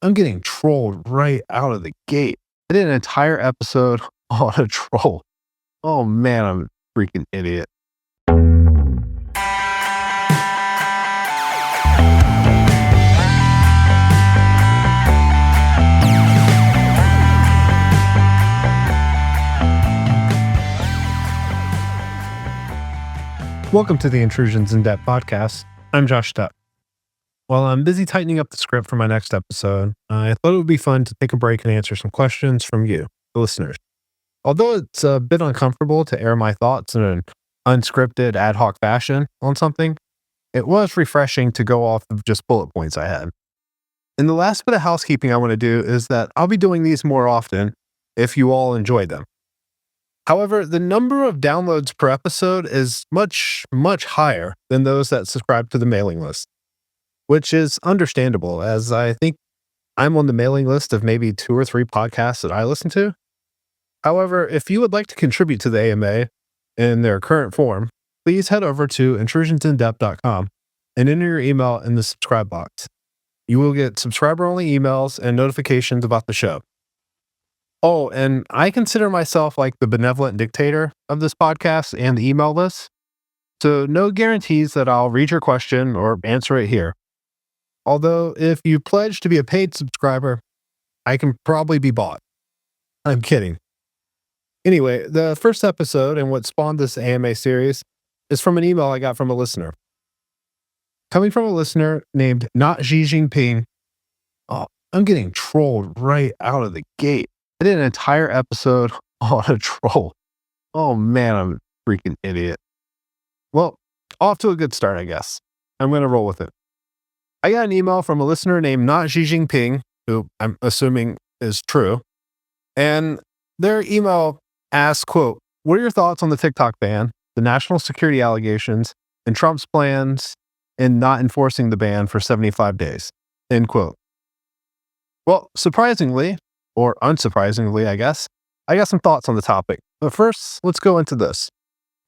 I'm getting trolled right out of the gate. I did an entire episode on a troll. Oh man, I'm a freaking idiot. Welcome to the Intrusions InDepth podcast. I'm Josh Stepp. While I'm busy tightening up the script for my next episode, I thought it would be fun to take a break and answer some questions from you, the listeners. Although it's a bit uncomfortable to air my thoughts in an unscripted, ad hoc fashion on something, it was refreshing to go off of just bullet points I had. And the last bit of housekeeping I want to do is that I'll be doing these more often if you all enjoy them. However, the number of downloads per episode is much, much higher than those that subscribe to the mailing list, which is understandable, as I think I'm on the mailing list of maybe 2 or 3 podcasts that I listen to. However, if you would like to contribute to the AMA in their current form, please head over to intrusionsindepth.com and enter your email in the subscribe box. You will get subscriber-only emails and notifications about the show. Oh, and I consider myself like the benevolent dictator of this podcast and the email list, so no guarantees that I'll read your question or answer it here. Although, if you pledge to be a paid subscriber, I can probably be bought. I'm kidding. Anyway, the first episode and what spawned this AMA series is from an email I got from a listener. Coming from a listener named Not Xi Jinping. Oh, I'm getting trolled right out of the gate. I did an entire episode on a troll. Oh man, I'm a freaking idiot. Well, off to a good start, I guess. I'm going to roll with it. I got an email from a listener named Not Xi Jinping, who I'm assuming is true. And their email asks, quote, "What are your thoughts on the TikTok ban, the national security allegations, and Trump's plans in not enforcing the ban for 75 days?" End quote. Well, surprisingly, or unsurprisingly, I guess, I got some thoughts on the topic. But first, let's go into this.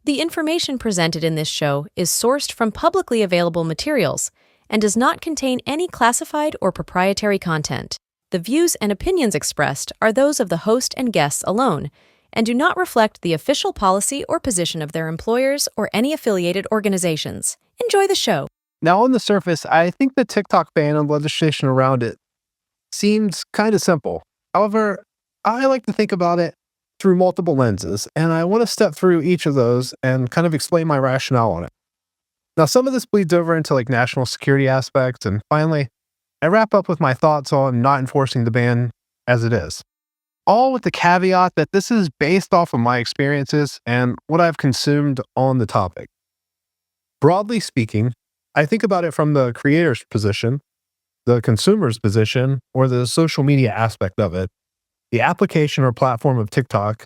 The information presented in this show is sourced from publicly available materials and does not contain any classified or proprietary content. The views and opinions expressed are those of the host and guests alone and do not reflect the official policy or position of their employers or any affiliated organizations. Enjoy the show. Now, on the surface, I think the TikTok ban and legislation around it seems kind of simple. However, I like to think about it through multiple lenses, and I want to step through each of those and kind of explain my rationale on it. Now, some of this bleeds over into like national security aspects, and finally, I wrap up with my thoughts on not enforcing the ban as it is. All with the caveat that this is based off of my experiences and what I've consumed on the topic. Broadly speaking, I think about it from the creator's position, the consumer's position, or the social media aspect of it, the application or platform of TikTok,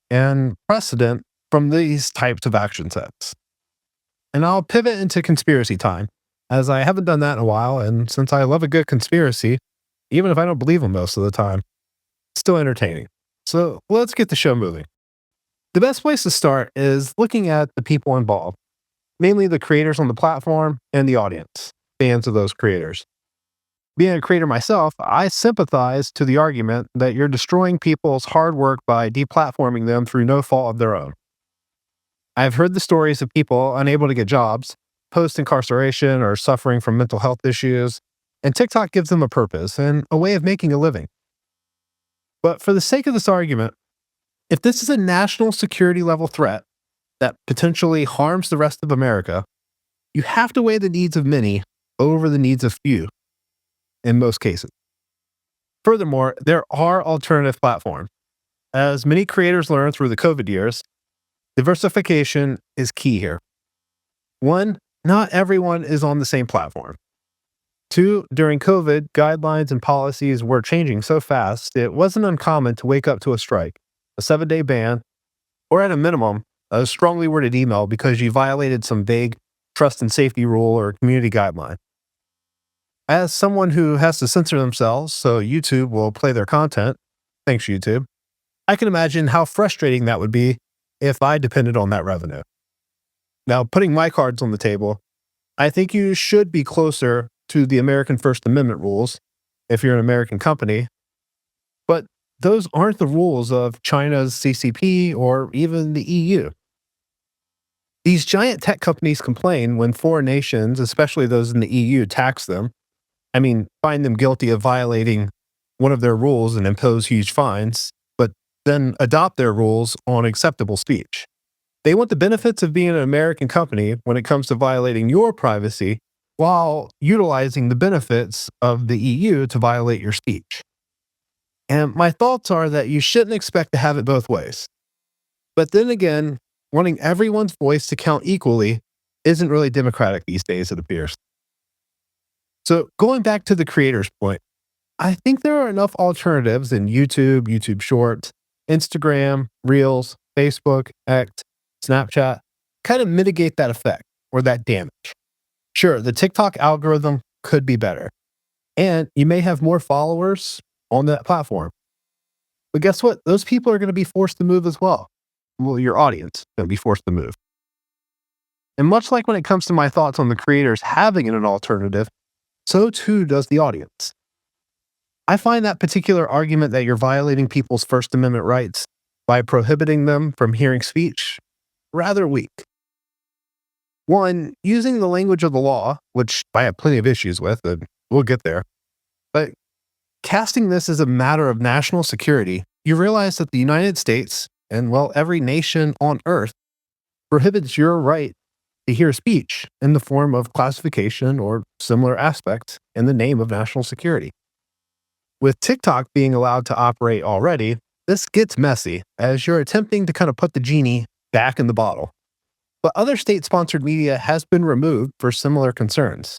and precedent from these types of action sets. And I'll pivot into conspiracy time, as I haven't done that in a while, and since I love a good conspiracy, even if I don't believe them most of the time, it's still entertaining. So let's get the show moving. The best place to start is looking at the people involved, mainly the creators on the platform and the audience, fans of those creators. Being a creator myself, I sympathize to the argument that you're destroying people's hard work by deplatforming them through no fault of their own. I've heard the stories of people unable to get jobs, post-incarceration, or suffering from mental health issues, and TikTok gives them a purpose and a way of making a living. But for the sake of this argument, if this is a national security level threat that potentially harms the rest of America, you have to weigh the needs of many over the needs of few. In most cases. Furthermore, there are alternative platforms. As many creators learned through the COVID years, diversification is key here. 1, not everyone is on the same platform. 2, during COVID, guidelines and policies were changing so fast, it wasn't uncommon to wake up to a strike, a 7-day ban, or at a minimum, a strongly worded email because you violated some vague trust and safety rule or community guideline. As someone who has to censor themselves so YouTube will play their content, thanks YouTube, I can imagine how frustrating that would be if I depended on that revenue. Now, putting my cards on the table, I think you should be closer to the American First Amendment rules if you're an American company. But those aren't the rules of China's CCP or even the EU. These giant tech companies complain when foreign nations, especially those in the EU, tax them. I mean, find them guilty of violating one of their rules and impose huge fines, but then adopt their rules on acceptable speech. They want the benefits of being an American company when it comes to violating your privacy while utilizing the benefits of the EU to violate your speech. And my thoughts are that you shouldn't expect to have it both ways. But then again, wanting everyone's voice to count equally isn't really democratic these days, it appears. So, going back to the creator's point, I think there are enough alternatives in YouTube, YouTube Shorts, Instagram, Reels, Facebook, X, Snapchat, kind of mitigate that effect or that damage. Sure, the TikTok algorithm could be better, and you may have more followers on that platform. But guess what? Those people are going to be forced to move as well. Well, your audience is going to be forced to move. And much like when it comes to my thoughts on the creators having an alternative, so too does the audience. I find that particular argument that you're violating people's First Amendment rights by prohibiting them from hearing speech rather weak. One, using the language of the law, which I have plenty of issues with, and we'll get there, but casting this as a matter of national security, you realize that the United States, and well, every nation on earth, prohibits your right to hear speech in the form of classification or similar aspects in the name of national security. With TikTok being allowed to operate already, this gets messy as you're attempting to kind of put the genie back in the bottle. But other state-sponsored media has been removed for similar concerns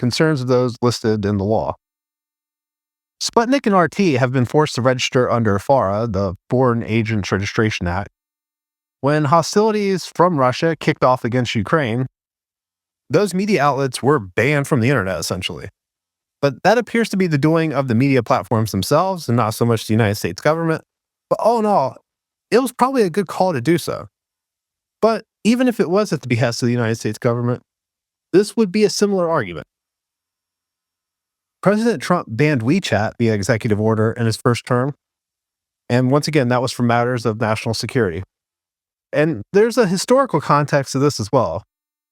of those listed in the law. Sputnik and RT have been forced to register under FARA, the Foreign Agents Registration Act. When hostilities from Russia kicked off against Ukraine, those media outlets were banned from the internet, essentially. But that appears to be the doing of the media platforms themselves and not so much the United States government. But all in all, it was probably a good call to do so. But even if it was at the behest of the United States government, this would be a similar argument. President Trump banned WeChat via executive order in his first term. And once again, that was for matters of national security. And there's a historical context to this as well.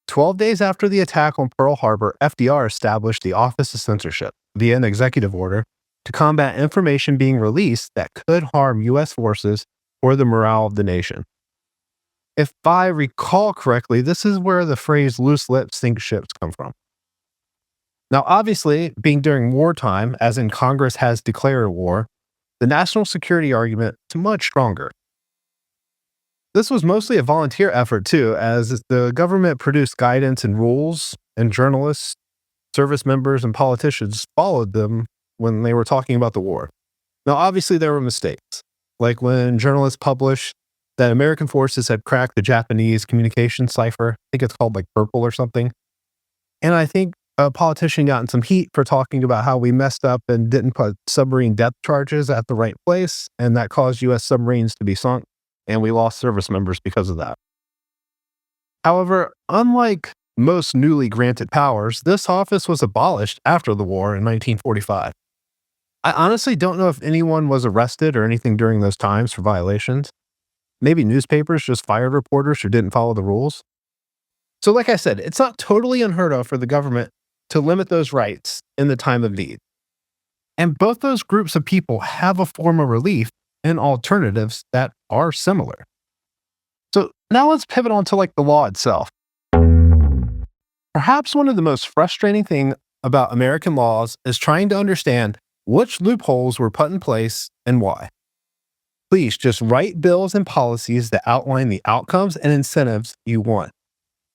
12 days after the attack on Pearl Harbor, FDR established the Office of Censorship via an executive order to combat information being released that could harm U.S. forces or the morale of the nation. If I recall correctly, this is where the phrase loose lips sink ships come from. Now, obviously, being during wartime, as in Congress has declared war, the national security argument is much stronger. This was mostly a volunteer effort, too, as the government produced guidance and rules, and journalists, service members, and politicians followed them when they were talking about the war. Now, obviously, there were mistakes, like when journalists published that American forces had cracked the Japanese communication cipher. I think it's called like Purple or something. And I think a politician got in some heat for talking about how we messed up and didn't put submarine depth charges at the right place, and that caused U.S. submarines to be sunk, and we lost service members because of that. However, unlike most newly granted powers, this office was abolished after the war in 1945. I honestly don't know if anyone was arrested or anything during those times for violations. Maybe newspapers just fired reporters who didn't follow the rules. So like I said, it's not totally unheard of for the government to limit those rights in the time of need. And both those groups of people have a form of relief and alternatives that are similar. So now let's pivot on to like the law itself. Perhaps one of the most frustrating things about American laws is trying to understand which loopholes were put in place and why. Please just write bills and policies that outline the outcomes and incentives you want.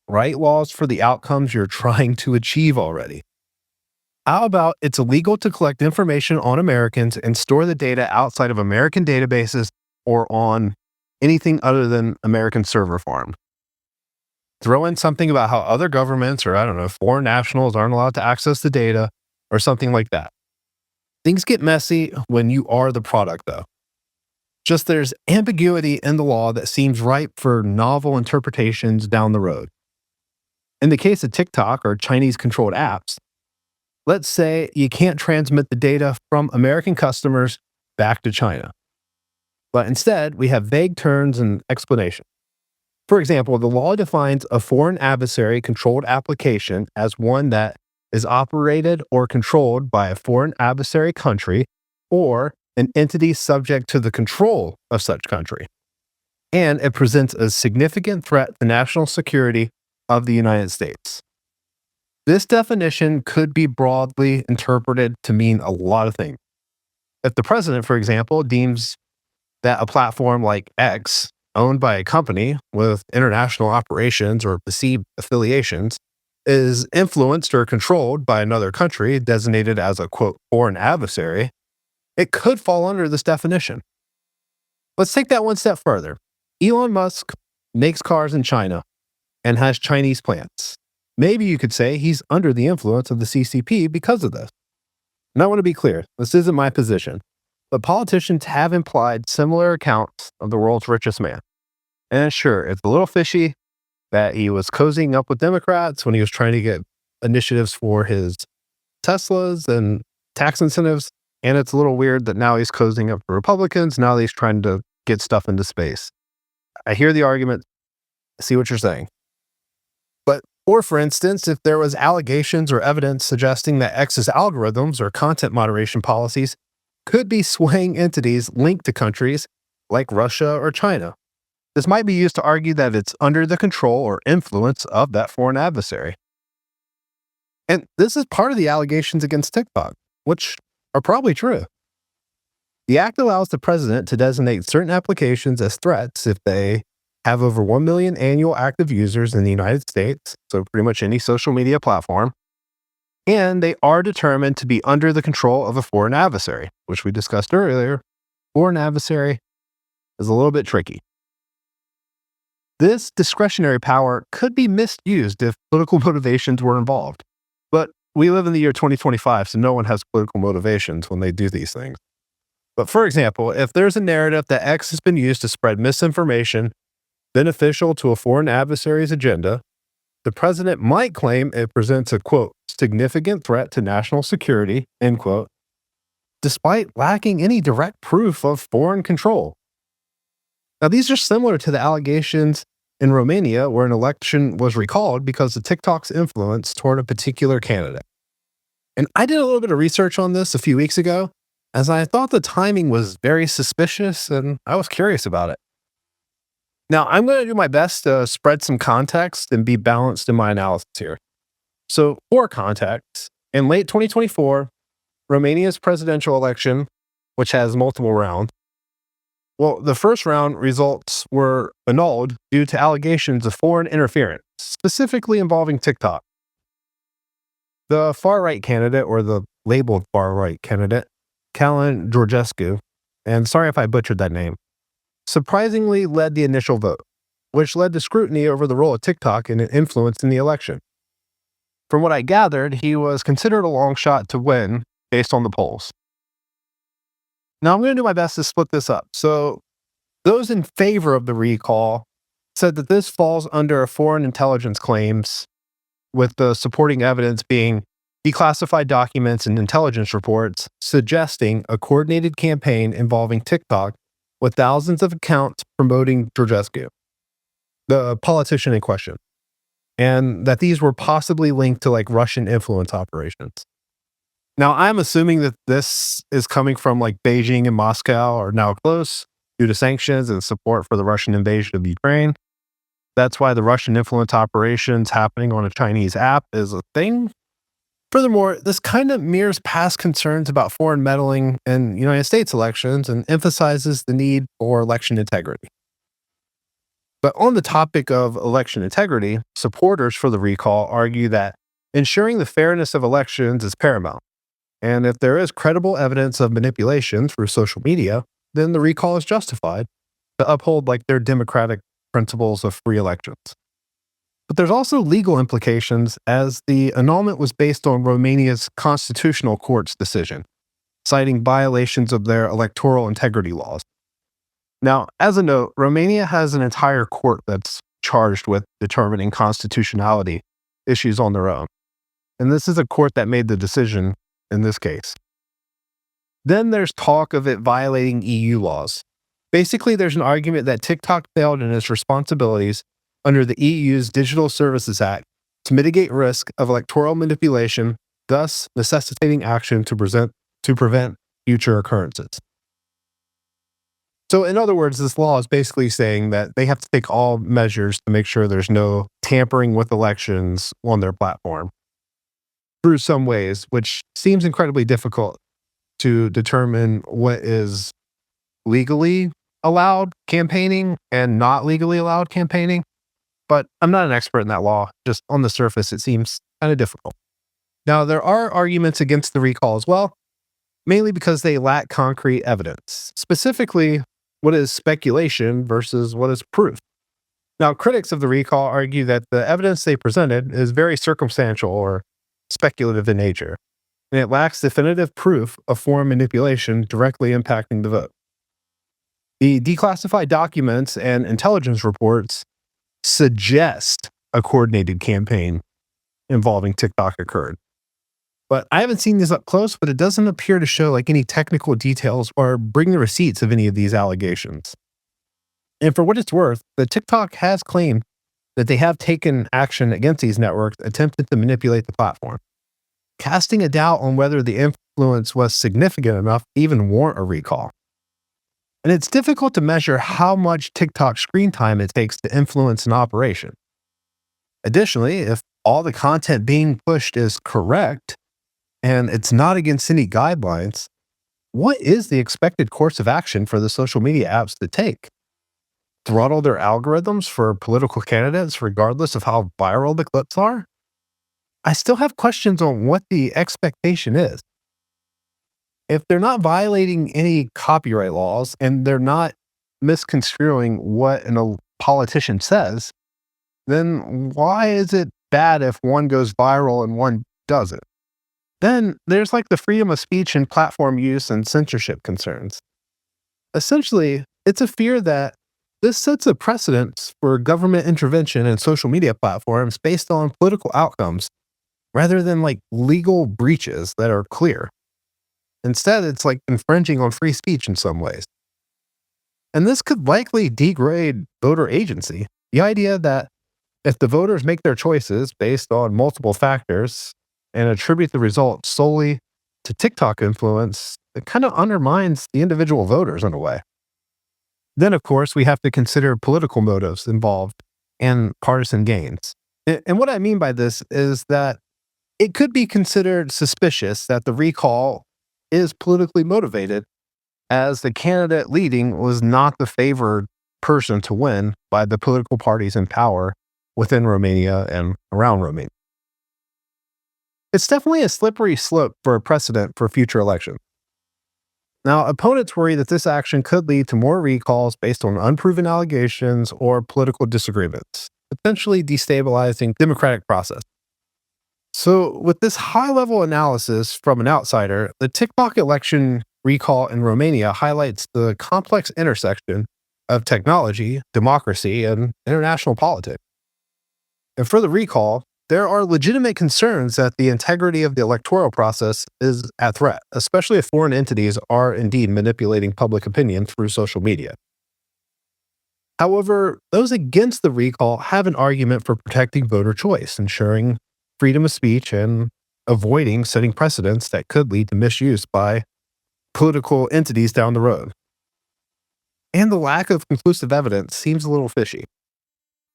Write laws for the outcomes you're trying to achieve already. How about it's illegal to collect information on Americans and store the data outside of American databases or on anything other than American server farms? Throw in something about how other governments or, I don't know, foreign nationals aren't allowed to access the data or something like that. Things get messy when you are the product, though. Just there's ambiguity in the law that seems ripe for novel interpretations down the road. In the case of TikTok or Chinese-controlled apps, Let's say you can't transmit the data from American customers back to China, but instead we have vague terms and explanations. For example, the law defines a foreign adversary controlled application as one that is operated or controlled by a foreign adversary country or an entity subject to the control of such country. And it presents a significant threat to national security of the United States. This definition could be broadly interpreted to mean a lot of things. If the president, for example, deems that a platform like X, owned by a company with international operations or perceived affiliations, is influenced or controlled by another country designated as a quote foreign adversary, it could fall under this definition. Let's take that one step further. Elon Musk makes cars in China and has Chinese plants. Maybe you could say he's under the influence of the CCP because of this. And I want to be clear, this isn't my position, but politicians have implied similar accounts of the world's richest man. And sure, it's a little fishy that he was cozying up with Democrats when he was trying to get initiatives for his Teslas and tax incentives. And it's a little weird that now he's cozying up for Republicans. Now that he's trying to get stuff into space. I hear the argument. I see what you're saying. Or for instance, if there was allegations or evidence suggesting that X's algorithms or content moderation policies could be swaying entities linked to countries like Russia or China. This might be used to argue that it's under the control or influence of that foreign adversary. And this is part of the allegations against TikTok, which are probably true. The act allows the president to designate certain applications as threats if they have over 1 million annual active users in the United States, so pretty much any social media platform, and they are determined to be under the control of a foreign adversary, which we discussed earlier. Foreign adversary is a little bit tricky. This discretionary power could be misused if political motivations were involved. But we live in the year 2025, so no one has political motivations when they do these things. But for example, if there's a narrative that X has been used to spread misinformation beneficial to a foreign adversary's agenda, the president might claim it presents a, quote, significant threat to national security, end quote, despite lacking any direct proof of foreign control. Now, these are similar to the allegations in Romania where an election was recalled because of TikTok's influence toward a particular candidate. And I did a little bit of research on this a few weeks ago, as I thought the timing was very suspicious and I was curious about it. Now, I'm going to do my best to spread some context and be balanced in my analysis here. So, for context, in late 2024, Romania's presidential election, which has multiple rounds, well, the first round results were annulled due to allegations of foreign interference, specifically involving TikTok. The far-right candidate, or the labeled far-right candidate, Calin Georgescu, and sorry if I butchered that name, surprisingly led the initial vote, which led to scrutiny over the role of TikTok and its influence in the election. From what I gathered, he was considered a long shot to win based on the polls. Now, I'm going to do my best to split this up. So, those in favor of the recall said that this falls under foreign intelligence claims, with the supporting evidence being declassified documents and intelligence reports suggesting a coordinated campaign involving TikTok with thousands of accounts promoting Georgescu, the politician in question, and that these were possibly linked to like Russian influence operations. Now, I'm assuming that this is coming from like Beijing and Moscow are now close due to sanctions and support for the Russian invasion of Ukraine. That's why the Russian influence operations happening on a Chinese app is a thing. Furthermore, this kind of mirrors past concerns about foreign meddling in United States elections and emphasizes the need for election integrity. But on the topic of election integrity, supporters for the recall argue that ensuring the fairness of elections is paramount. And if there is credible evidence of manipulation through social media, then the recall is justified to uphold like their democratic principles of free elections. But there's also legal implications, as the annulment was based on Romania's constitutional court's decision, citing violations of their electoral integrity laws. Now, as a note, Romania has an entire court that's charged with determining constitutionality issues on their own. And this is a court that made the decision in this case. Then there's talk of it violating EU laws. Basically, there's an argument that TikTok failed in its responsibilities under the EU's Digital Services Act to mitigate risk of electoral manipulation, thus necessitating action to prevent future occurrences. So, in other words, this law is basically saying that they have to take all measures to make sure there's no tampering with elections on their platform through some ways, which seems incredibly difficult to determine what is legally allowed campaigning and not legally allowed campaigning. But I'm not an expert in that law. Just on the surface, it seems kind of difficult. Now, there are arguments against the recall as well, mainly because they lack concrete evidence, specifically what is speculation versus what is proof. Now, critics of the recall argue that the evidence they presented is very circumstantial or speculative in nature, and it lacks definitive proof of foreign manipulation directly impacting the vote. The declassified documents and intelligence reports suggest a coordinated campaign involving TikTok occurred. But I haven't seen these up close, but it doesn't appear to show like any technical details or bring the receipts of any of these allegations. And for what it's worth, the TikTok has claimed that they have taken action against these networks attempted to manipulate the platform, casting a doubt on whether the influence was significant enough to even warrant a recall. And it's difficult to measure how much TikTok screen time it takes to influence an operation. Additionally, if all the content being pushed is correct and it's not against any guidelines, what is the expected course of action for the social media apps to take? Throttle their algorithms for political candidates regardless of how viral the clips are? I still have questions on what the expectation is. If they're not violating any copyright laws and they're not misconstruing what a politician says, then why is it bad if one goes viral and one doesn't? Then there's like the freedom of speech and platform use and censorship concerns. Essentially, it's a fear that this sets a precedent for government intervention in social media platforms based on political outcomes rather than like legal breaches that are clear. Instead, it's like infringing on free speech in some ways. And this could likely degrade voter agency. The idea that if the voters make their choices based on multiple factors and attribute the results solely to TikTok influence, it kind of undermines the individual voters in a way. Then, of course, we have to consider political motives involved and partisan gains. And what I mean by this is that it could be considered suspicious that the recall is politically motivated, as the candidate leading was not the favored person to win by the political parties in power within Romania and around Romania. It's definitely a slippery slope for a precedent for future elections. Now, opponents worry that this action could lead to more recalls based on unproven allegations or political disagreements, potentially destabilizing democratic process. So, with this high-level analysis from an outsider, the TikTok election recall in Romania highlights the complex intersection of technology, democracy, and international politics. And for the recall, there are legitimate concerns that the integrity of the electoral process is at threat, especially if foreign entities are indeed manipulating public opinion through social media. However, those against the recall have an argument for protecting voter choice, ensuring freedom of speech, and avoiding setting precedents that could lead to misuse by political entities down the road. And the lack of conclusive evidence seems a little fishy.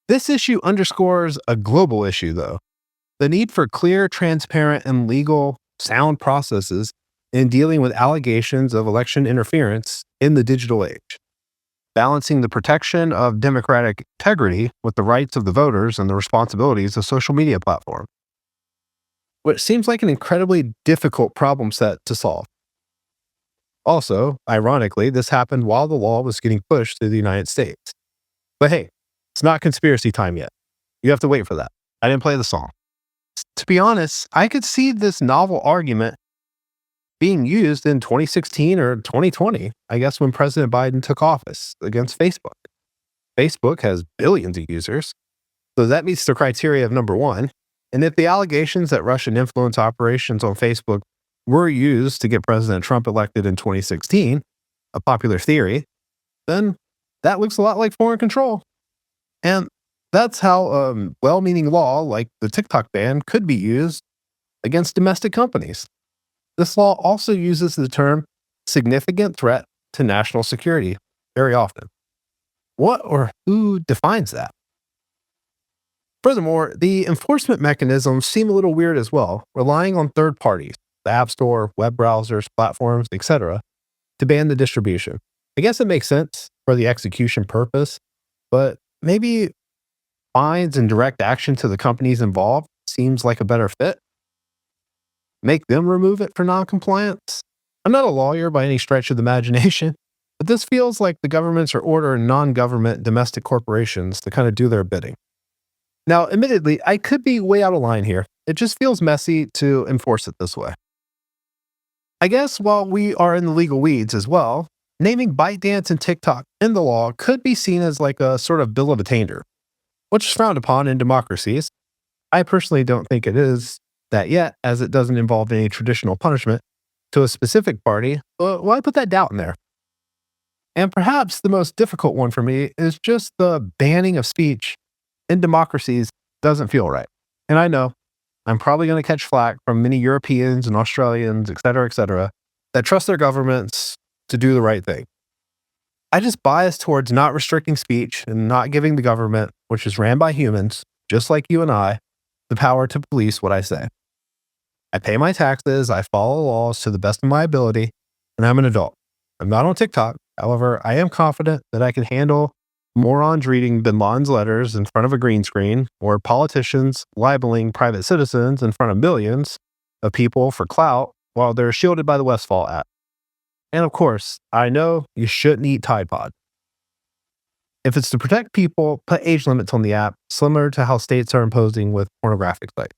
This issue underscores a global issue, though: the need for clear, transparent, and legal sound processes in dealing with allegations of election interference in the digital age, balancing the protection of democratic integrity with the rights of the voters and the responsibilities of social media platforms. Which seems like an incredibly difficult problem set to solve. Also, ironically, this happened while the law was getting pushed through the United States. But hey, it's not conspiracy time yet. You have to wait for that. I didn't play the song. To be honest, I could see this novel argument being used in 2016 or 2020, I guess, when President Biden took office against Facebook. Facebook has billions of users, so that meets the criteria of number one. And if the allegations that Russian influence operations on Facebook were used to get President Trump elected in 2016, a popular theory, then that looks a lot like foreign control. And that's how well meaning law like the TikTok ban could be used against domestic companies. This law also uses the term significant threat to national security very often. What or who defines that? Furthermore, the enforcement mechanisms seem a little weird as well, relying on third parties, the App Store, web browsers, platforms, etc., to ban the distribution. I guess it makes sense for the execution purpose, but maybe fines and direct action to the companies involved seems like a better fit. Make them remove it for noncompliance? I'm not a lawyer by any stretch of the imagination, but this feels like the governments are ordering non-government domestic corporations to kind of do their bidding. Now, admittedly, I could be way out of line here. It just feels messy to enforce it this way. I guess while we are in the legal weeds as well, naming ByteDance and TikTok in the law could be seen as like a sort of bill of attainder, which is frowned upon in democracies. I personally don't think it is that yet, as it doesn't involve any traditional punishment to a specific party. Why put that doubt in there? And perhaps the most difficult one for me is just the banning of speech in democracies doesn't feel right. And I know I'm probably going to catch flack from many Europeans and Australians, et cetera, that trust their governments to do the right thing. I just bias towards not restricting speech and not giving the government, which is ran by humans, just like you and I, the power to police what I say. I pay my taxes, I follow laws to the best of my ability, and I'm an adult. I'm not on TikTok. However, I am confident that I can handle morons reading bin Laden's letters in front of a green screen, or politicians libeling private citizens in front of millions of people for clout while they're shielded by the Westfall Act. And of course, I know you shouldn't eat Tide Pod. If it's to protect people, put age limits on the app, similar to how states are imposing with pornographic sites.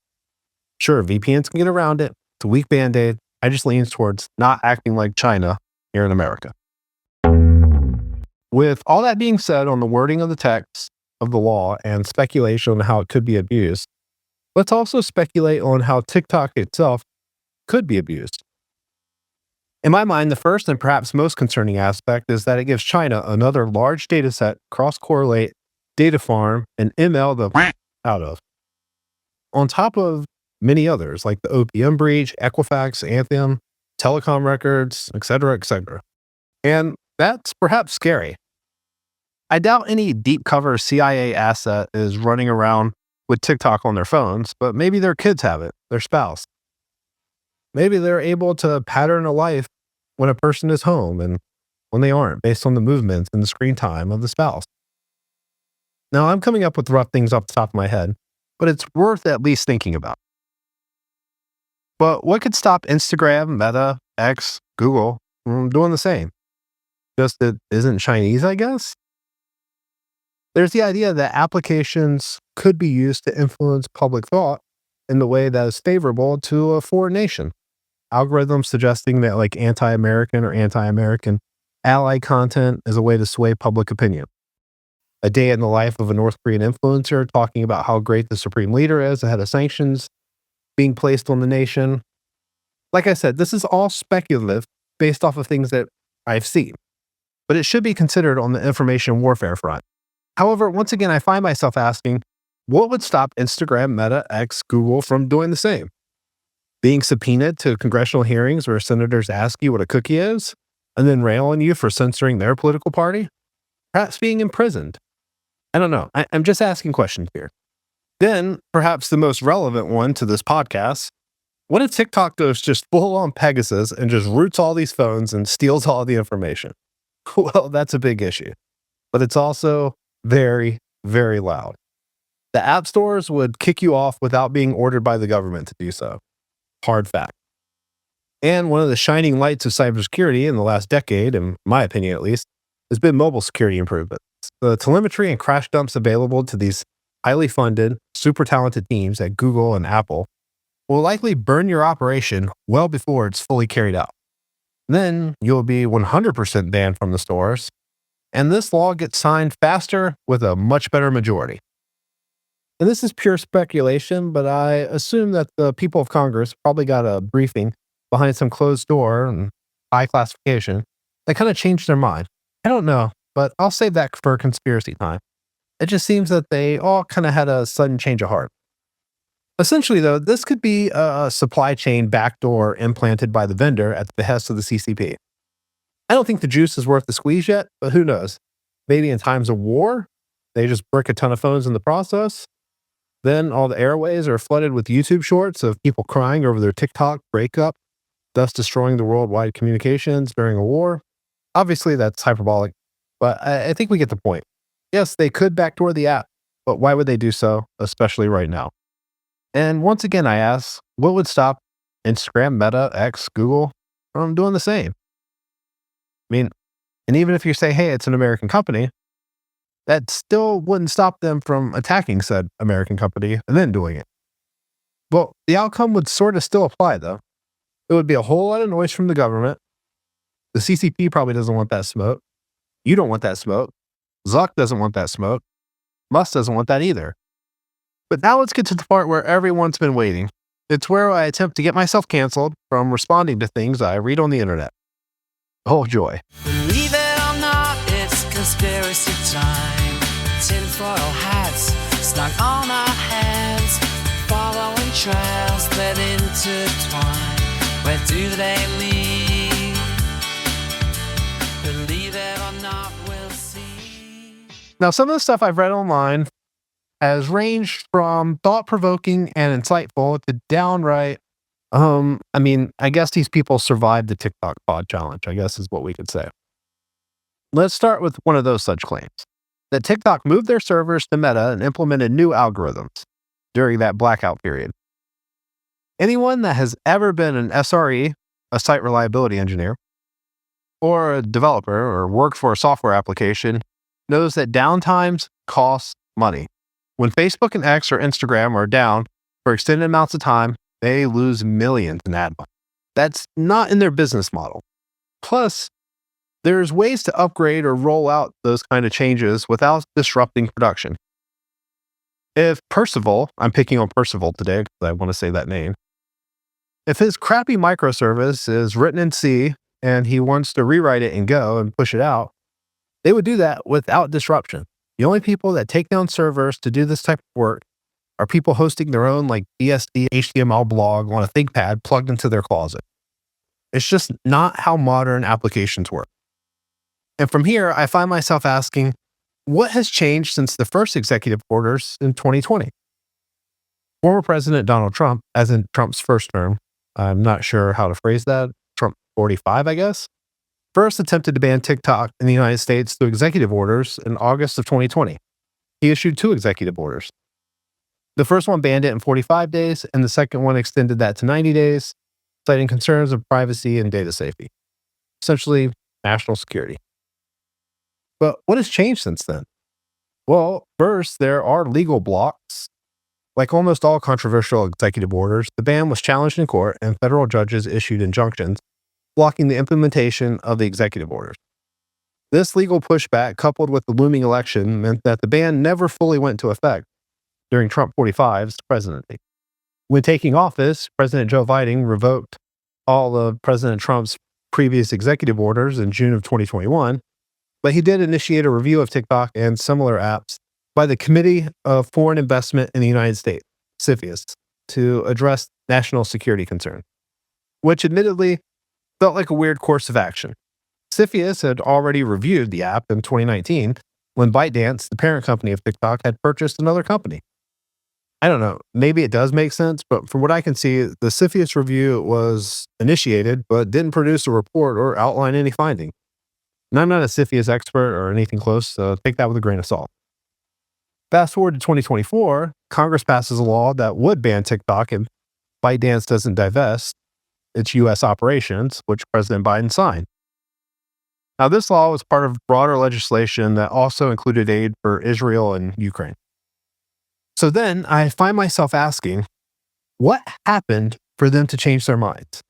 Sure, VPNs can get around it. It's a weak band-aid. I just lean towards not acting like China here in America. With all that being said on the wording of the text of the law and speculation on how it could be abused, let's also speculate on how TikTok itself could be abused. In my mind, the first and perhaps most concerning aspect is that it gives China another large data set, cross-correlate, data farm, and ML the out of, on top of many others like the OPM breach, Equifax, Anthem, telecom records, etc., etc. And that's perhaps scary. I doubt any deep cover CIA asset is running around with TikTok on their phones, but maybe their kids have it, their spouse. Maybe they're able to pattern a life when a person is home and when they aren't, based on the movements and the screen time of the spouse. Now, I'm coming up with rough things off the top of my head, but it's worth at least thinking about. But what could stop Instagram, Meta, X, Google from doing the same? Just it isn't Chinese, I guess? There's the idea that applications could be used to influence public thought in the way that is favorable to a foreign nation. Algorithms suggesting that like anti-American or anti-American ally content is a way to sway public opinion. A day in the life of a North Korean influencer talking about how great the supreme leader is ahead of sanctions being placed on the nation. Like I said, this is all speculative based off of things that I've seen, but it should be considered on the information warfare front. However, once again, I find myself asking, what would stop Instagram, Meta, X, Google from doing the same? Being subpoenaed to congressional hearings where senators ask you what a cookie is and then rail on you for censoring their political party? Perhaps being imprisoned? I don't know. I'm just asking questions here. Then, perhaps the most relevant one to this podcast, what if TikTok goes just full on Pegasus and just roots all these phones and steals all the information? Well, that's a big issue. But it's also very, very loud. The app stores would kick you off without being ordered by the government to do so. Hard fact. And one of the shining lights of cybersecurity in the last decade, in my opinion at least, has been mobile security improvements. The telemetry and crash dumps available to these highly funded, super talented teams at Google and Apple will likely burn your operation well before it's fully carried out. Then you'll be 100% banned from the stores, and this law gets signed faster with a much better majority. And this is pure speculation, but I assume that the people of Congress probably got a briefing behind some closed door and high classification that kind of changed their mind. I don't know, but I'll save that for conspiracy time. It just seems that they all kind of had a sudden change of heart. Essentially, though, this could be a supply chain backdoor implanted by the vendor at the behest of the CCP. I don't think the juice is worth the squeeze yet, but who knows? Maybe in times of war, they just brick a ton of phones in the process. Then all the airways are flooded with YouTube shorts of people crying over their TikTok breakup, thus destroying the worldwide communications during a war. Obviously, that's hyperbolic, but I think we get the point. Yes, they could backdoor the app, but why would they do so, especially right now? And once again, I ask, what would stop Instagram, Meta, X, Google from doing the same? I mean, and even if you say, hey, it's an American company, that still wouldn't stop them from attacking said American company and then doing it. Well, the outcome would sort of still apply, though. It would be a whole lot of noise from the government. The CCP probably doesn't want that smoke. You don't want that smoke. Zuck doesn't want that smoke. Musk doesn't want that either. But now let's get to the part where everyone's been waiting. It's where I attempt to get myself canceled from responding to things I read on the internet. Oh, joy. Believe it or not, it's conspiracy time. Tinfoil hats stuck on our heads, following trails that intertwine. Where do they lead? Believe it or not, we'll see. Now, some of the stuff I've read online has ranged from thought-provoking and insightful to downright, I guess these people survived the TikTok pod challenge, I guess is what we could say. Let's start with one of those such claims, that TikTok moved their servers to Meta and implemented new algorithms during that blackout period. Anyone that has ever been an SRE, a site reliability engineer, or a developer or worked for a software application knows that downtimes cost money. When Facebook and X or Instagram are down for extended amounts of time, they lose millions in ad money. That's not in their business model. Plus, there's ways to upgrade or roll out those kind of changes without disrupting production. If Percival, I'm picking on Percival today because I want to say that name, if his crappy microservice is written in C and he wants to rewrite it in Go and push it out, they would do that without disruption. The only people that take down servers to do this type of work are people hosting their own BSD HTML blog on a ThinkPad plugged into their closet. It's just not how modern applications work. And from here, I find myself asking, what has changed since the first executive orders in 2020? Former President Donald Trump, as in Trump's first term, I'm not sure how to phrase that, Trump 45, I guess, first attempted to ban TikTok in the United States through executive orders in August of 2020. He issued 2 executive orders. The first one banned it in 45 days, and the second one extended that to 90 days, citing concerns of privacy and data safety. Essentially, national security. But what has changed since then? Well, first, there are legal blocks. Like almost all controversial executive orders, the ban was challenged in court, and federal judges issued injunctions blocking the implementation of the executive orders. This legal pushback, coupled with the looming election, meant that the ban never fully went into effect during Trump 45's presidency. When taking office, President Joe Biden revoked all of President Trump's previous executive orders in June of 2021, but he did initiate a review of TikTok and similar apps by the Committee of Foreign Investment in the United States, CFIUS, to address national security concerns, which admittedly felt like a weird course of action. CFIUS had already reviewed the app in 2019 when ByteDance, the parent company of TikTok, had purchased another company. I don't know, maybe it does make sense, but from what I can see, the CFIUS review was initiated but didn't produce a report or outline any finding. And I'm not a CFIUS expert or anything close, so take that with a grain of salt. Fast forward to 2024, Congress passes a law that would ban TikTok if ByteDance doesn't divest its U.S. operations, which President Biden signed. Now, this law was part of broader legislation that also included aid for Israel and Ukraine. So then I find myself asking, what happened for them to change their minds?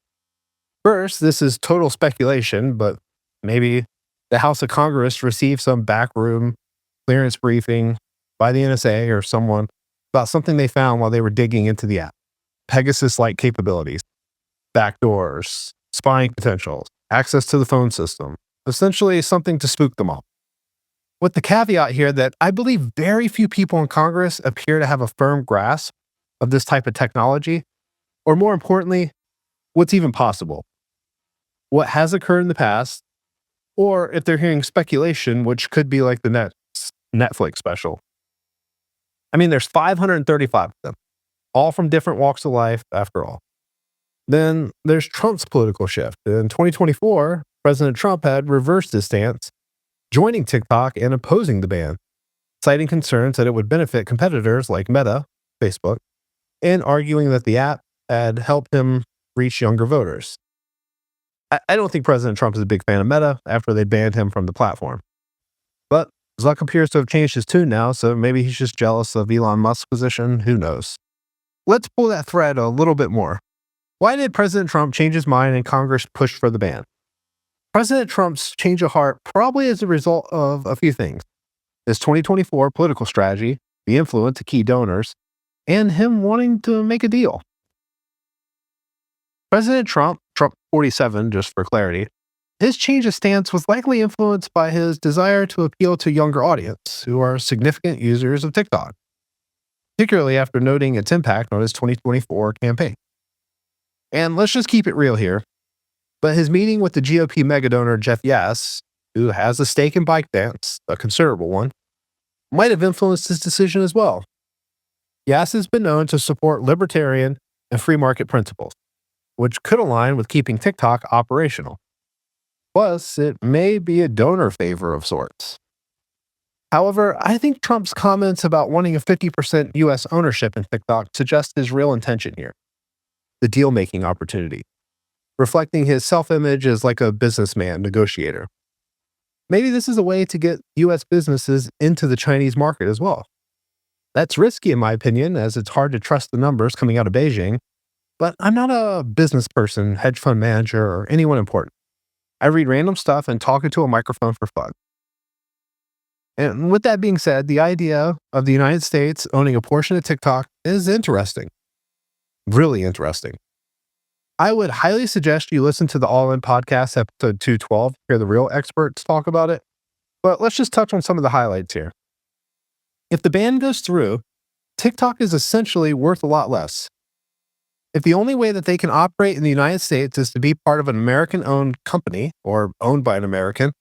First, this is total speculation, but maybe the House of Congress received some backroom clearance briefing by the NSA or someone about something they found while they were digging into the app. Pegasus-like capabilities, backdoors, spying potentials, access to the phone system, essentially something to spook them all. With the caveat here that I believe very few people in Congress appear to have a firm grasp of this type of technology, or more importantly, what's even possible, what has occurred in the past, or if they're hearing speculation, which could be like the next Netflix special. I mean, there's 535 of them, all from different walks of life, after all. Then there's Trump's political shift. In 2024, President Trump had reversed his stance, joining TikTok and opposing the ban, citing concerns that it would benefit competitors like Meta, Facebook, and arguing that the app had helped him reach younger voters. I don't think President Trump is a big fan of Meta after they banned him from the platform. But Zuck appears to have changed his tune now, so maybe he's just jealous of Elon Musk's position. Who knows? Let's pull that thread a little bit more. Why did President Trump change his mind and Congress push for the ban? President Trump's change of heart probably is a result of a few things: his 2024 political strategy, the influence of key donors, and him wanting to make a deal. President Trump 47 just for clarity, his change of stance was likely influenced by his desire to appeal to younger audience who are significant users of TikTok, particularly after noting its impact on his 2024 campaign. And let's just keep it real here, but his meeting with the GOP megadonor Jeff Yass, who has a stake in ByteDance, a considerable one, might have influenced his decision as well. Yass has been known to support libertarian and free market principles, which could align with keeping TikTok operational. Plus, it may be a donor favor of sorts. However, I think Trump's comments about wanting a 50% US ownership in TikTok suggest his real intention here: the deal-making opportunity, reflecting his self-image as like a businessman negotiator. Maybe this is a way to get US businesses into the Chinese market as well. That's risky in my opinion, as it's hard to trust the numbers coming out of Beijing, but I'm not a business person, hedge fund manager, or anyone important. I read random stuff and talk into a microphone for fun. And with that being said, the idea of the United States owning a portion of TikTok is interesting. Really interesting. I would highly suggest you listen to the All In podcast, episode 212, to hear the real experts talk about it. But let's just touch on some of the highlights here. If the ban goes through, TikTok is essentially worth a lot less. If the only way that they can operate in the United States is to be part of an American-owned company or owned by an American,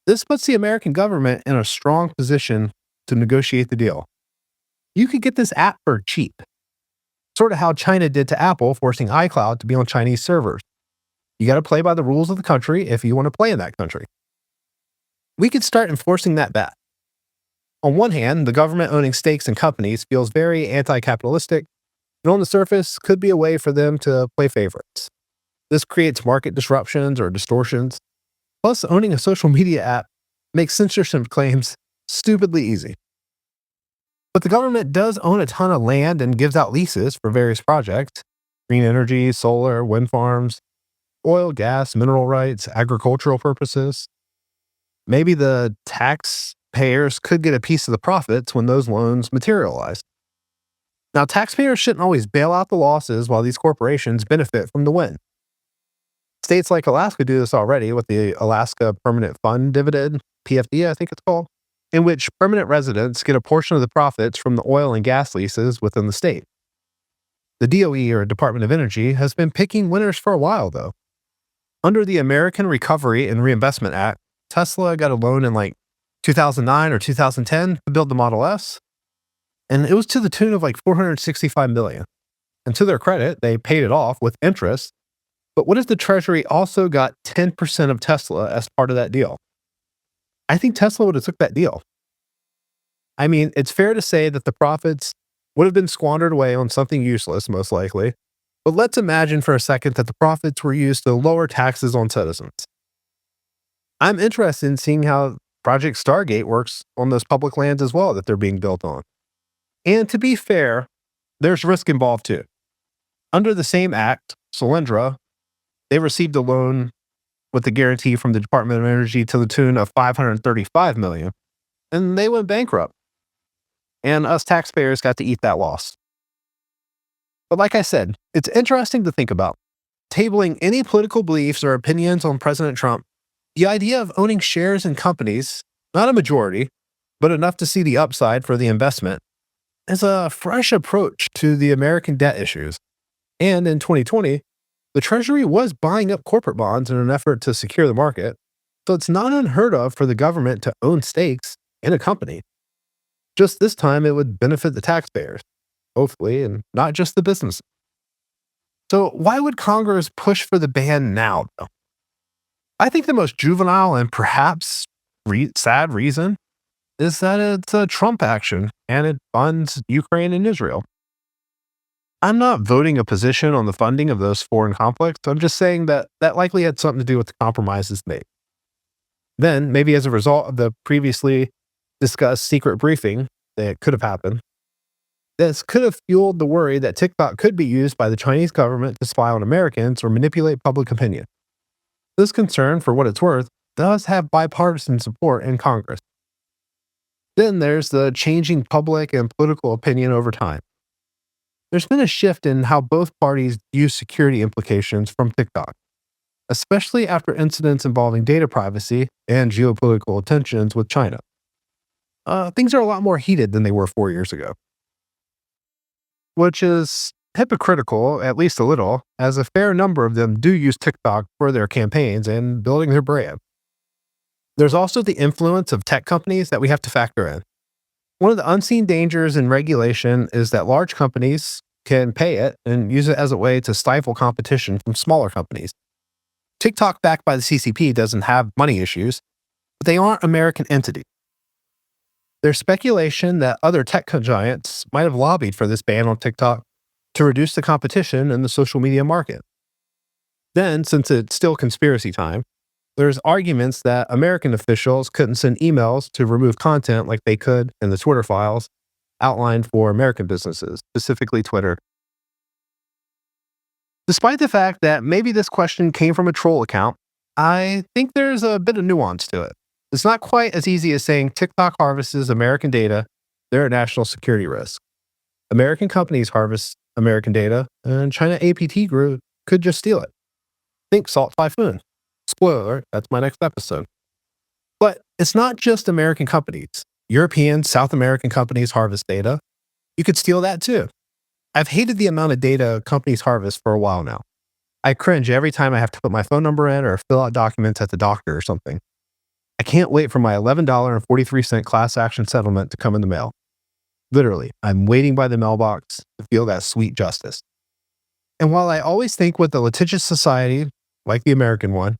this puts the American government in a strong position to negotiate the deal. You could get this app for cheap, sort of how China did to Apple, forcing iCloud to be on Chinese servers. You got to play by the rules of the country if you want to play in that country. We could start enforcing that back. On one hand, the government owning stakes in companies feels very anti-capitalistic, and on the surface could be a way for them to play favorites. This creates market disruptions or distortions. Plus, owning a social media app makes censorship claims stupidly easy. But the government does own a ton of land and gives out leases for various projects: green energy, solar, wind farms, oil, gas, mineral rights, agricultural purposes. Maybe the taxpayers could get a piece of the profits when those loans materialize. Now, taxpayers shouldn't always bail out the losses while these corporations benefit from the win. States like Alaska do this already with the Alaska Permanent Fund Dividend, PFD I think it's called, in which permanent residents get a portion of the profits from the oil and gas leases within the state. The DOE, or Department of Energy, has been picking winners for a while, though. Under the American Recovery and Reinvestment Act, Tesla got a loan in like 2009 or 2010 to build the Model S, and it was to the tune of like $465 million. And to their credit, they paid it off with interest. But what if the Treasury also got 10% of Tesla as part of that deal? I think Tesla would have took that deal. I mean, it's fair to say that the profits would have been squandered away on something useless, most likely. But let's imagine for a second that the profits were used to lower taxes on citizens. I'm interested in seeing how Project Stargate works on those public lands as well that they're being built on. And to be fair, there's risk involved too. Under the same act, Solyndra, they received a loan with the guarantee from the Department of Energy to the tune of $535 million, and they went bankrupt. and us taxpayers got to eat that loss. But like I said, it's interesting to think about. Tabling any political beliefs or opinions on President Trump, the idea of owning shares in companies, not a majority, but enough to see the upside for the investment, is a fresh approach to the American debt issues. And in 2020, the Treasury was buying up corporate bonds in an effort to secure the market, so it's not unheard of for the government to own stakes in a company. Just this time, it would benefit the taxpayers, hopefully, and not just the business. So why would Congress push for the ban now, though? I think the most juvenile and perhaps sad reason is that it's a Trump action and it funds Ukraine and Israel. I'm not voting a position on the funding of those foreign conflicts. I'm just saying that that likely had something to do with the compromises made. Then, maybe as a result of the previously discussed secret briefing that could have happened, this could have fueled the worry that TikTok could be used by the Chinese government to spy on Americans or manipulate public opinion. This concern, for what it's worth, does have bipartisan support in Congress. Then there's the changing public and political opinion over time. There's been a shift in how both parties view security implications from TikTok, especially after incidents involving data privacy and geopolitical tensions with China. Things are a lot more heated than they were 4 years ago, which is hypocritical, at least a little, as a fair number of them do use TikTok for their campaigns and building their brand. There's also the influence of tech companies that we have to factor in. One of the unseen dangers in regulation is that large companies can pay it and use it as a way to stifle competition from smaller companies. TikTok, backed by the CCP, doesn't have money issues, but they aren't American entities. There's speculation that other tech giants might have lobbied for this ban on TikTok to reduce the competition in the social media market. Then, since it's still conspiracy time, there's arguments that American officials couldn't send emails to remove content like they could in the Twitter files outlined for American businesses, specifically Twitter. Despite the fact that maybe this question came from a troll account, I think there's a bit of nuance to it. It's not quite as easy as saying TikTok harvests American data, they're a national security risk. American companies harvest American data, and China APT Group could just steal it. Think Salt Typhoon. Spoiler alert, that's my next episode. But it's not just American companies. European, South American companies harvest data. You could steal that too. I've hated the amount of data companies harvest for a while now. I cringe every time I have to put my phone number in or fill out documents at the doctor or something. I can't wait for my $11.43 class action settlement to come in the mail. Literally, I'm waiting by the mailbox to feel that sweet justice. And while I always think with a litigious society, like the American one,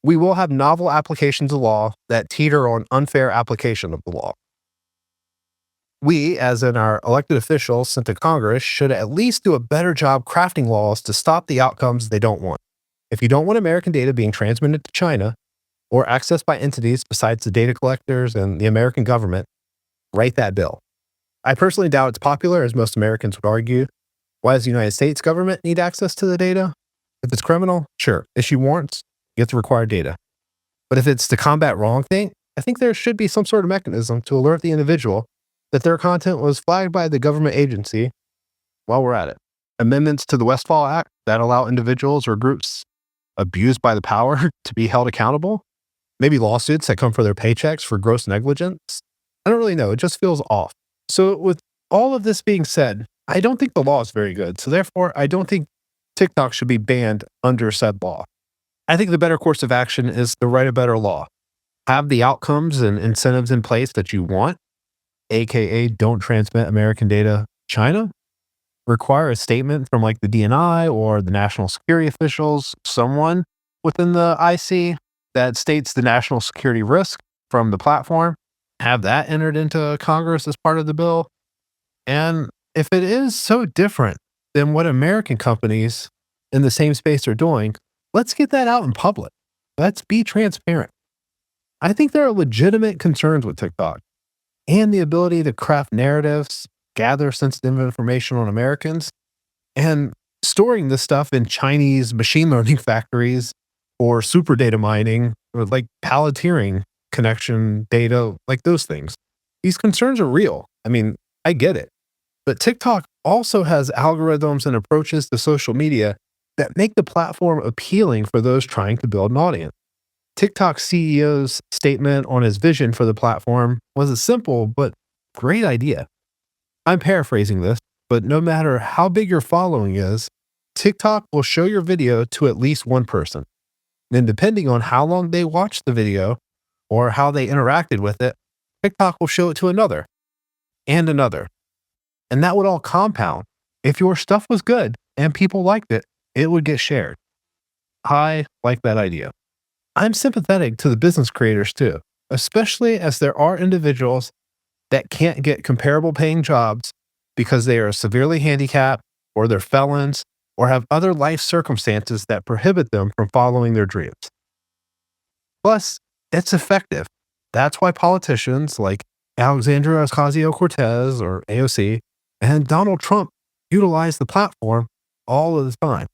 we will have novel applications of law that teeter on unfair application of the law. We, as in our elected officials sent to Congress, should at least do a better job crafting laws to stop the outcomes they don't want. If you don't want American data being transmitted to China or accessed by entities besides the data collectors and the American government, write that bill. I personally doubt it's popular, as most Americans would argue. Why does the United States government need access to the data? If it's criminal, sure, issue warrants, get the required data. But if it's to combat wrongthing, I think there should be some sort of mechanism to alert the individual that their content was flagged by the government agency while we're at it. Amendments to the Westfall Act that allow individuals or groups abused by the power to be held accountable. Maybe lawsuits that come for their paychecks for gross negligence. I don't really know. It just feels off. So with all of this being said, I don't think the law is very good. So therefore, I don't think TikTok should be banned under said law. I think the better course of action is to write a better law. Have the outcomes and incentives in place that you want, aka don't transmit American data to China. Require a statement from like the DNI or the national security officials, someone within the IC that states the national security risk from the platform. Have that entered into Congress as part of the bill. And if it is so different than what American companies in the same space are doing, let's get that out in public. Let's be transparent. I think there are legitimate concerns with TikTok and the ability to craft narratives, gather sensitive information on Americans, and storing this stuff in Chinese machine learning factories or super data mining or like Palantiring connection data, like those things. These concerns are real. I mean, I get it. But TikTok also has algorithms and approaches to social media that make the platform appealing for those trying to build an audience. TikTok CEO's statement on his vision for the platform was a simple but great idea. I'm paraphrasing this, but no matter how big your following is, TikTok will show your video to at least one person. And depending on how long they watched the video or how they interacted with it, TikTok will show it to another and another. And that would all compound. If your stuff was good and people liked it, it would get shared. I like that idea. I'm sympathetic to the business creators too, especially as there are individuals that can't get comparable paying jobs because they are severely handicapped or they're felons or have other life circumstances that prohibit them from following their dreams. Plus, it's effective. That's why politicians like Alexandria Ocasio-Cortez or AOC and Donald Trump utilize the platform all of the time.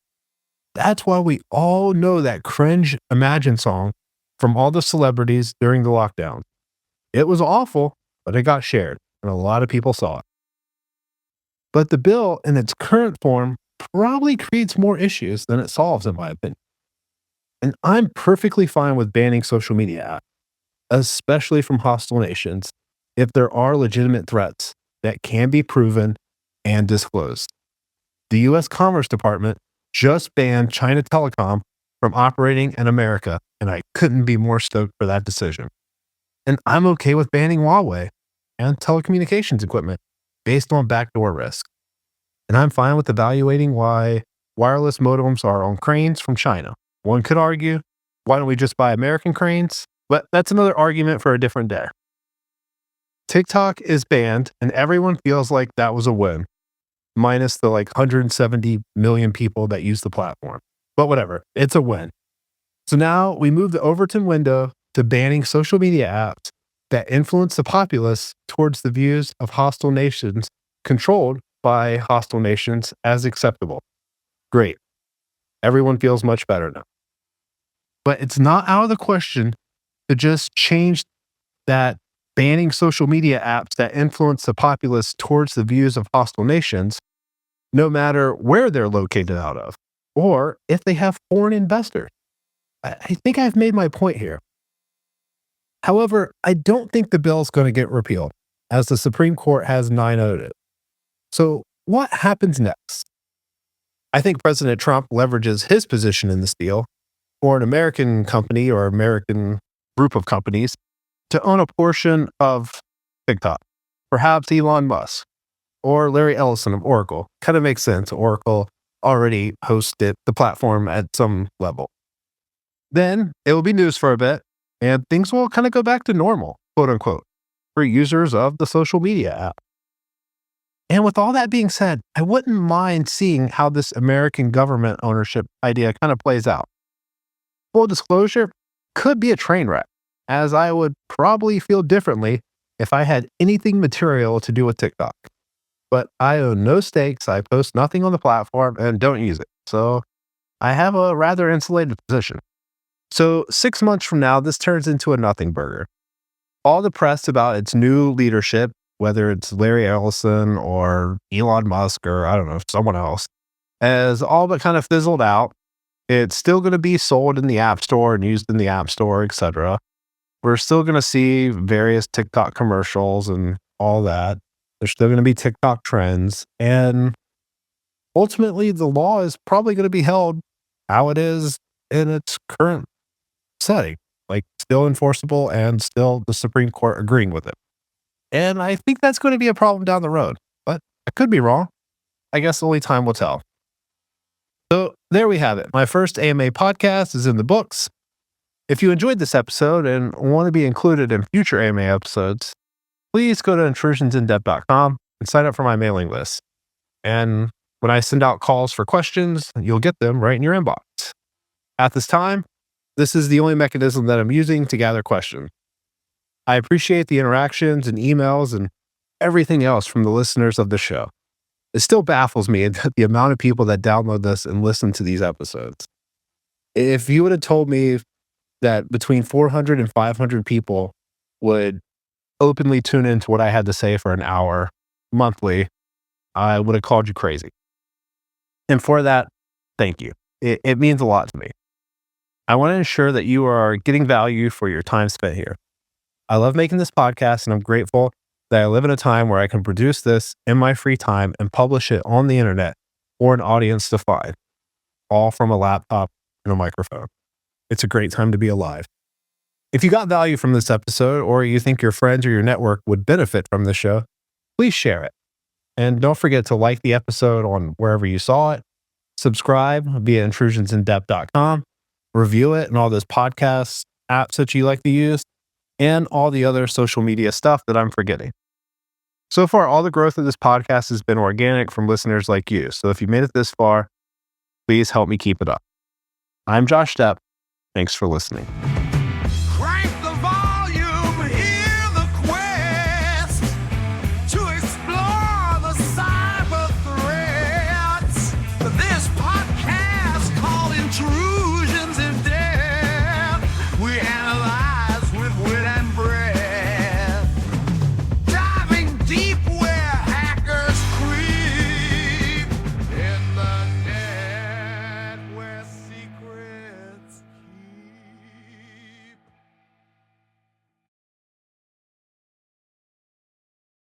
That's why we all know that cringe Imagine song from all the celebrities during the lockdown. It was awful, but it got shared, and a lot of people saw it. But the bill in its current form probably creates more issues than it solves, in my opinion. And I'm perfectly fine with banning social media apps, especially from hostile nations, if there are legitimate threats that can be proven and disclosed. The U.S. Commerce Department just banned China Telecom from operating in America, and I couldn't be more stoked for that decision. And I'm okay with banning Huawei and telecommunications equipment based on backdoor risk. And I'm fine with evaluating why wireless modems are on cranes from China. One could argue, why don't we just buy American cranes? But that's another argument for a different day. TikTok is banned, and everyone feels like that was a win, minus the 170 million people that use the platform. But whatever, it's a win. So now we move the Overton window to banning social media apps that influence the populace towards the views of hostile nations controlled by hostile nations as acceptable. Great. Everyone feels much better now. But it's not out of the question to just change that banning social media apps that influence the populace towards the views of hostile nations, no matter where they're located out of, or if they have foreign investors. I think I've made my point here. However, I don't think the bill is going to get repealed, as the Supreme Court has 9-0'd it. So what happens next? I think President Trump leverages his position in this deal for an American company or American group of companies to own a portion of TikTok. Perhaps Elon Musk or Larry Ellison of Oracle. Kind of makes sense. Oracle already hosted the platform at some level. Then it will be news for a bit, and things will kind of go back to normal, quote unquote, for users of the social media app. And with all that being said, I wouldn't mind seeing how this American government ownership idea kind of plays out. Full disclosure, could be a train wreck, as I would probably feel differently if I had anything material to do with TikTok. But I own no stakes, I post nothing on the platform, and don't use it. So I have a rather insulated position. So 6 months from now, this turns into a nothing burger. All the press about its new leadership, whether it's Larry Ellison or Elon Musk or I don't know, someone else, has all but kind of fizzled out. It's still going to be sold in the App Store and used in the App Store, etc. We're still going to see various TikTok commercials and all that. There's still going to be TikTok trends. And ultimately, the law is probably going to be held how it is in its current setting, like still enforceable and still the Supreme Court agreeing with it. And I think that's going to be a problem down the road, but I could be wrong. I guess only time will tell. So there we have it. My first AMA podcast is in the books. If you enjoyed this episode and want to be included in future AMA episodes, please go to intrusionsindepth.com and sign up for my mailing list. And when I send out calls for questions, you'll get them right in your inbox. At this time, this is the only mechanism that I'm using to gather questions. I appreciate the interactions and emails and everything else from the listeners of the show. It still baffles me the amount of people that download this and listen to these episodes. If you would have told me that between 400 and 500 people would openly tune into what I had to say for an hour monthly, I would have called you crazy. And for that, thank you. It means a lot to me. I want to ensure that you are getting value for your time spent here. I love making this podcast, and I'm grateful that I live in a time where I can produce this in my free time and publish it on the internet for an audience to find, all from a laptop and a microphone. It's a great time to be alive. If you got value from this episode, or you think your friends or your network would benefit from the show, please share it. And don't forget to like the episode on wherever you saw it, subscribe via intrusionsindepth.com, review it in all those podcast apps that you like to use, and all the other social media stuff that I'm forgetting. So far, all the growth of this podcast has been organic from listeners like you. So if you made it this far, please help me keep it up. I'm Josh Stepp. Thanks for listening.